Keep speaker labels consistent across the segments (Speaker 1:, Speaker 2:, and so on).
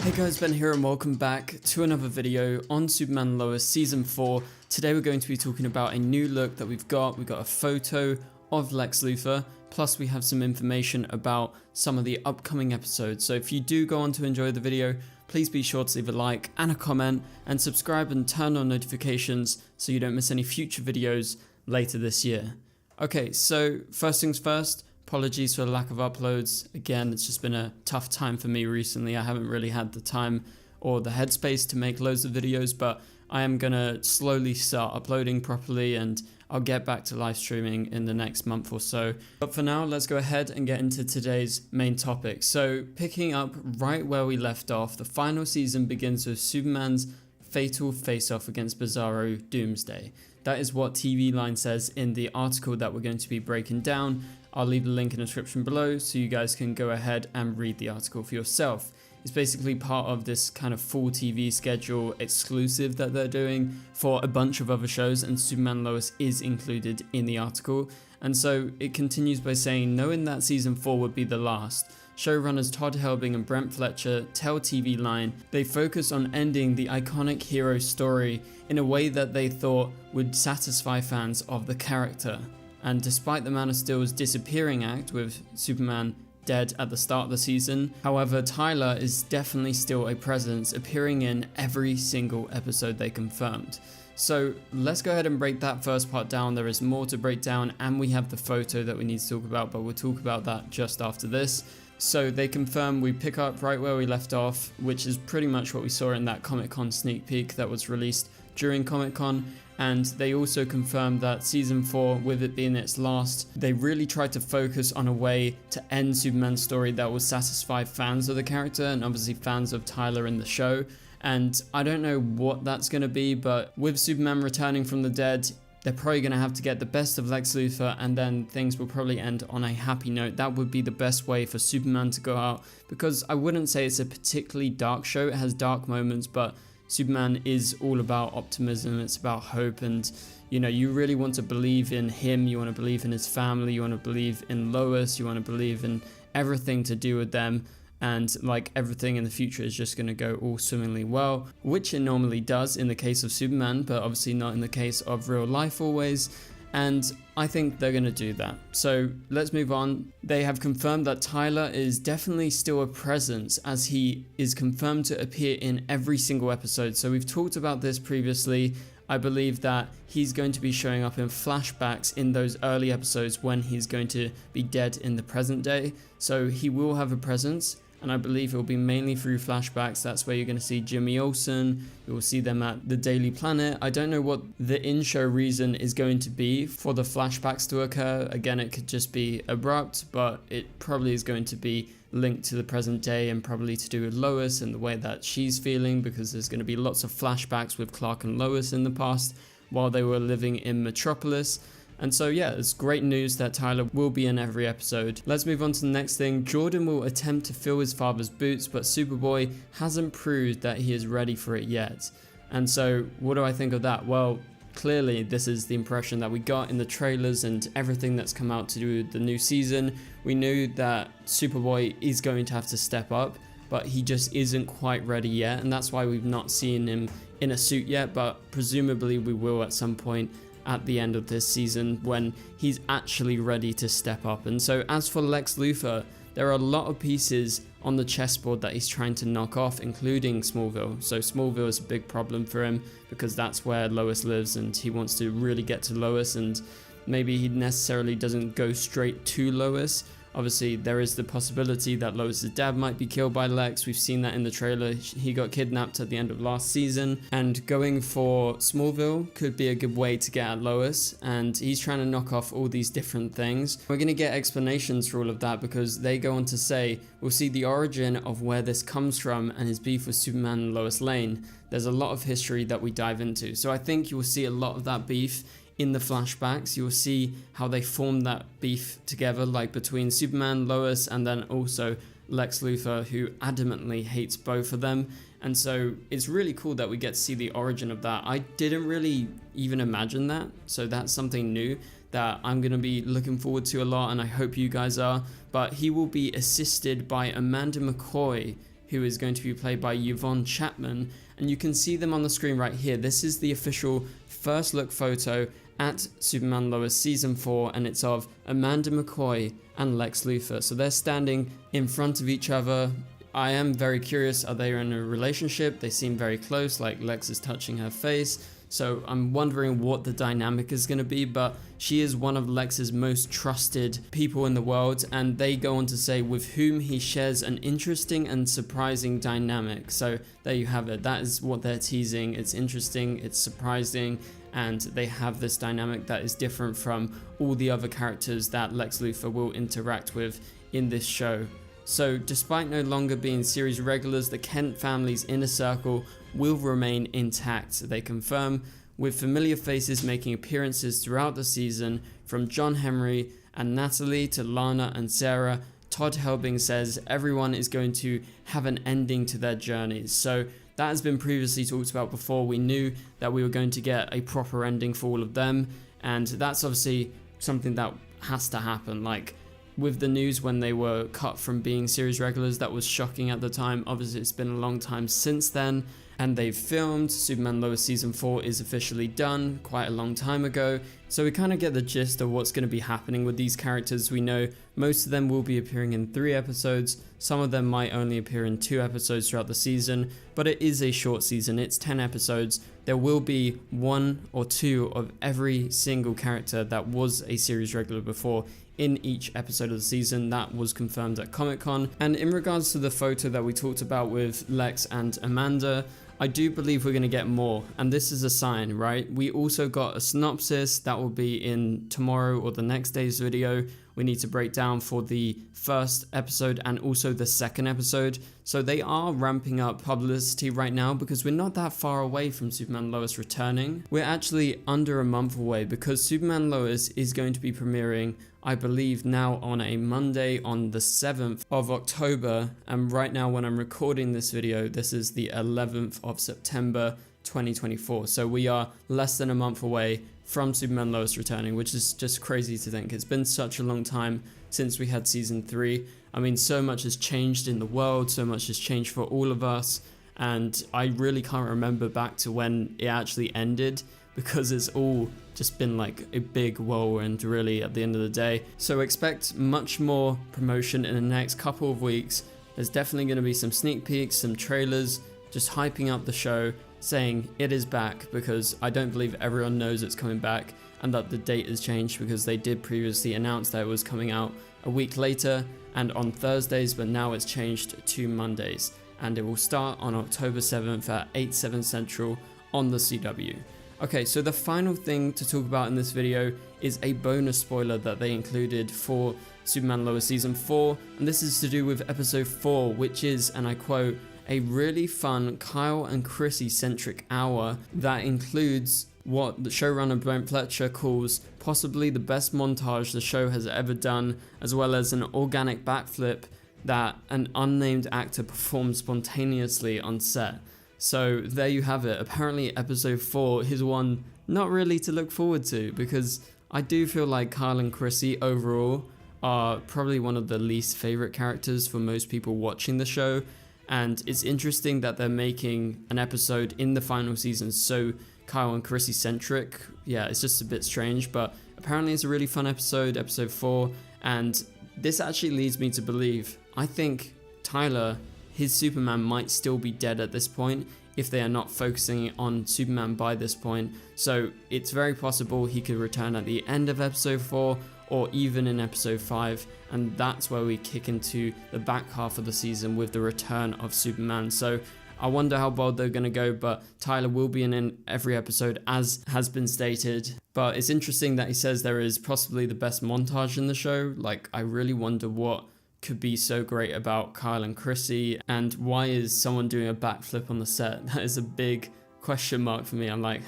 Speaker 1: Hey guys, Ben here and welcome back to another video on Superman Lois Season 4. Today we're going to be talking about a new look that we've got. We've got a photo of Lex Luthor, plus we have some information about some of the upcoming episodes. So if you do go on to enjoy the video, please be sure to leave a like and a comment and subscribe and turn on notifications so you don't miss any future videos later this year. Okay, so first things first. Apologies for the lack of uploads. Again, it's just been a tough time for me recently. I haven't really had the time or the headspace to make loads of videos, but I am gonna slowly start uploading properly and I'll get back to live streaming in the next month or so. But for now, let's go ahead and get into today's main topic. So picking up right where we left off, the final season begins with Superman's fatal face-off against Bizarro Doomsday. That is what TV Line says in the article that we're going to be breaking down. I'll leave the link in the description below so you guys can go ahead and read the article for yourself. It's basically part of this kind of full TV schedule exclusive that they're doing for a bunch of other shows, and Superman Lois is included in the article. And so it continues by saying, knowing that season 4 would be the last, showrunners Todd Helbing and Brent Fletcher tell TV Line they focus on ending the iconic hero story in a way that they thought would satisfy fans of the character. And despite the Man of Steel's disappearing act with Superman dead at the start of the season, however, Tyler is definitely still a presence, appearing in every single episode they confirmed. So let's go ahead and break that first part down. There is more to break down and we have the photo that we need to talk about, but we'll talk about that just after this. So they confirm we pick up right where we left off, which is pretty much what we saw in that Comic-Con sneak peek that was released during Comic-Con. And they also confirmed that season 4, with it being its last, they really tried to focus on a way to end Superman's story that will satisfy fans of the character and obviously fans of Tyler in the show. And I don't know what that's going to be, but with Superman returning from the dead, they're probably going to have to get the best of Lex Luthor and then things will probably end on a happy note. That would be the best way for Superman to go out, because I wouldn't say it's a particularly dark show. It has dark moments, but Superman is all about optimism, it's about hope, and you know, you really want to believe in him, you want to believe in his family, you want to believe in Lois, you want to believe in everything to do with them, and like everything in the future is just going to go all swimmingly well, which it normally does in the case of Superman, but obviously not in the case of real life always. And I think they're going to do that. So let's move on. They have confirmed that Tyler is definitely still a presence, as he is confirmed to appear in every single episode. So we've talked about this previously. I believe that he's going to be showing up in flashbacks in those early episodes when he's going to be dead in the present day. So he will have a presence. And I believe it will be mainly through flashbacks. That's where you're going to see Jimmy Olsen. You will see them at the Daily Planet. I don't know what the in-show reason is going to be for the flashbacks to occur. Again, it could just be abrupt, but it probably is going to be linked to the present day and probably to do with Lois and the way that she's feeling, because there's going to be lots of flashbacks with Clark and Lois in the past while they were living in Metropolis. And so yeah, it's great news that Tyler will be in every episode. Let's move on to the next thing. Jordan will attempt to fill his father's boots, but Superboy hasn't proved that he is ready for it yet. And so what do I think of that? Well, clearly this is the impression that we got in the trailers and everything that's come out to do with the new season. We knew that Superboy is going to have to step up, but he just isn't quite ready yet. And that's why we've not seen him in a suit yet, but presumably we will at some point at the end of this season when he's actually ready to step up. And so as for Lex Luthor, there are a lot of pieces on the chessboard that he's trying to knock off, including Smallville. So Smallville is a big problem for him because that's where Lois lives and he wants to really get to Lois, and maybe he necessarily doesn't go straight to Lois. Obviously, there is the possibility that Lois' dad might be killed by Lex. We've seen that in the trailer. He got kidnapped at the end of last season. And going for Smallville could be a good way to get at Lois. And he's trying to knock off all these different things. We're going to get explanations for all of that because they go on to say, we'll see the origin of where this comes from and his beef with Superman and Lois Lane. There's a lot of history that we dive into. So I think you'll see a lot of that beef in the flashbacks. You'll see how they formed that beef together, like between Superman, Lois, and then also Lex Luthor, who adamantly hates both of them. And so it's really cool that we get to see the origin of that. I didn't really even imagine that, so that's something new that I'm going to be looking forward to a lot, and I hope you guys are. But he will be assisted by Amanda McCoy, who is going to be played by Yvonne Chapman, and you can see them on the screen right here. This is the official first look photo at Superman Lois Season 4, and it's of Amanda McCoy and Lex Luthor. So they're standing in front of each other. I am very curious, are they in a relationship? They seem very close, like Lex is touching her face. So I'm wondering what the dynamic is going to be, but she is one of Lex's most trusted people in the world, and they go on to say with whom he shares an interesting and surprising dynamic. So there you have it. That is what they're teasing. It's interesting, it's surprising, and they have this dynamic that is different from all the other characters that Lex Luthor will interact with in this show. So despite no longer being series regulars, the Kent family's inner circle will remain intact, they confirm, with familiar faces making appearances throughout the season, from John Henry and Natalie to Lana and Sarah. Todd Helbing says everyone is going to have an ending to their journeys. So that has been previously talked about before. We knew that we were going to get a proper ending for all of them, and that's obviously something that has to happen. Like, with the news when they were cut from being series regulars, that was shocking at the time. Obviously it's been a long time since then, and they've filmed. Superman Lois Season 4 is officially done quite a long time ago, so we kind of get the gist of what's going to be happening with these characters. We know most of them will be appearing in 3 episodes, some of them might only appear in 2 episodes throughout the season, but it is a short season, it's 10 episodes. There will be 1 or 2 of every single character that was a series regular before in each episode of the season. That was confirmed at Comic-Con. And in regards to the photo that we talked about with Lex and Amanda, I do believe we're going to get more, and this is a sign, right? We also got a synopsis that will be in tomorrow or the next day's video. We need to break down for the first episode and also the second episode. So they are ramping up publicity right now because we're not that far away from Superman Lois returning. We're actually under a month away because Superman Lois is going to be premiering, I believe, now on a Monday on the 7th of October. And right now when I'm recording this video, this is the 11th of September 2024. So we are less than a month away from Superman Lois returning, which is just crazy to think. It's been such a long time since we had season 3. I mean, so much has changed in the world, so much has changed for all of us, and I really can't remember back to when it actually ended, because it's all just been like a big whirlwind really at the end of the day. So expect much more promotion in the next couple of weeks. There's definitely going to be some sneak peeks, some trailers, just hyping up the show, saying it is back, because I don't believe everyone knows it's coming back and that the date has changed, because they did previously announce that it was coming out a week later and on Thursdays, but now it's changed to Mondays, and it will start on October 7th at 8/7 Central on the CW. Okay, so the final thing to talk about in this video is a bonus spoiler that they included for Superman Lois Season 4, and this is to do with Episode 4, which is, and I quote, a really fun Kyle and Chrissy centric hour that includes what the showrunner Brent Fletcher calls possibly the best montage the show has ever done, as well as an organic backflip that an unnamed actor performed spontaneously on set. So there you have it. Apparently Episode 4 is one not really to look forward to, because I do feel like Kyle and Chrissy overall are probably one of the least favorite characters for most people watching the show. And it's interesting that they're making an episode in the final season so Kyle and Chrissy centric. Yeah, it's just a bit strange, but apparently it's a really fun episode, Episode 4, and this actually leads me to believe, I think Tyler, his Superman might still be dead at this point if they are not focusing on Superman by this point. So it's very possible he could return at the end of Episode 4 or even in Episode 5, and that's where we kick into the back half of the season with the return of Superman. So I wonder how bold they're going to go, but Tyler will be in every episode, as has been stated. But it's interesting that he says there is possibly the best montage in the show. Like, I really wonder what could be so great about Kyle and Chrissy, and why is someone doing a backflip on the set? That is a big question mark for me. I'm like,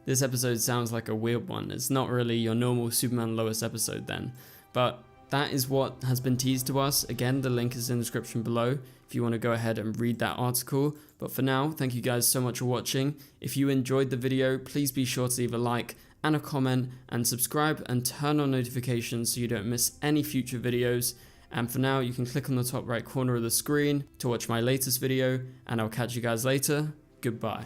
Speaker 1: this episode sounds like a weird one. It's not really your normal Superman Lois episode then. But that is what has been teased to us. Again, the link is in the description below if you want to go ahead and read that article. But for now, thank you guys so much for watching. If you enjoyed the video, please be sure to leave a like and a comment and subscribe and turn on notifications so you don't miss any future videos. And for now, you can click on the top right corner of the screen to watch my latest video, and I'll catch you guys later. Goodbye.